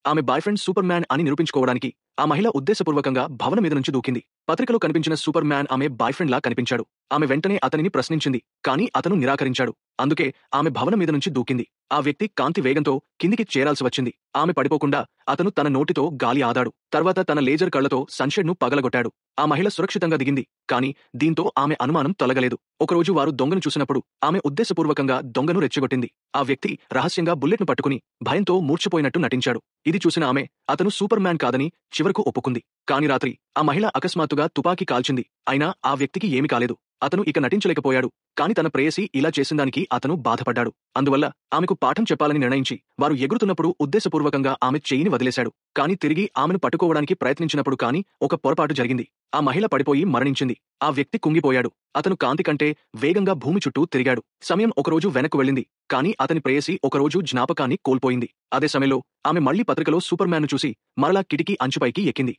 ఆమె boy friend super man అని నిరూపించుకోవడానికి ఆ మహిళ ఉద్దేశపూర్వకంగా భవనం మీద నుంచి దూకింది. పత్రికలో కనిపించిన సూపర్ మ్యాన్ ఆమె బాయ్ ఫ్రెండ్ లా కనిపించాడు. ఆమె వెంటనే అతనిని ప్రశ్నించింది, కానీ అతను నిరాకరించాడు. అందుకే ఆమె భవనం మీద నుంచి దూకింది. ఆ వ్యక్తి కాంతి వేగంతో కిందికి చేరాల్సి వచ్చింది. ఆమె పడిపోకుండా అతను తన నోటితో గాలి ఆదాడు. తర్వాత తన లేజర్ కళ్లతో సన్షెడ్ ను పగలగొట్టాడు. ఆ మహిళ సురక్షితంగా దిగింది. కానీ దీంతో ఆమె అనుమానం తొలగలేదు. ఒకరోజు వారు దొంగను చూసినప్పుడు ఆమె ఉద్దేశపూర్వకంగా దొంగను రెచ్చగొట్టింది. ఆ వ్యక్తి రహస్యంగా బుల్లెట్ ను పట్టుకుని భయంతో మూర్ఛపోయినట్టు నటించాడు. ఇది చూసిన ఆమె అతను సూపర్ మ్యాన్ కాదని చివరకు ఒప్పుకుంది. కాని రాత్రి ఆ మహిళ అకస్మాత్తుగా తుపాకీ కాల్చింది. అయినా ఆ వ్యక్తికి ఏమీ కాలేదు. అతను ఇక నటించలేకపోయాడు. కాని తన ప్రేయసి ఇలా చేసిందానికి అతను బాధపడ్డాడు. అందువల్ల ఆమెకు పాఠం చెప్పాలని నిర్ణయించి వారు ఎగురుతున్నప్పుడు ఉద్దేశపూర్వకంగా ఆమె చెయ్యిని వదిలేశాడు. కాని తిరిగి ఆమెను పట్టుకోవడానికి ప్రయత్నించినప్పుడు కాని ఒక పొరపాటు జరిగింది. ఆ మహిళ పడిపోయి మరణించింది. ఆ వ్యక్తి కుంగిపోయాడు. అతను కాంతి కంటే వేగంగా భూమి చుట్టూ తిరిగాడు. సమయం ఒకరోజు వెనక్కు వెళ్ళింది. కాని అతని ప్రేయసి ఒకరోజు జ్ఞాపకాన్ని కోల్పోయింది. అదే సమయంలో ఆమె మళ్లీ పత్రికలో సూపర్ మ్యాన్ ను చూసి మరలా కిటికీ అంచుపైకి ఎక్కింది.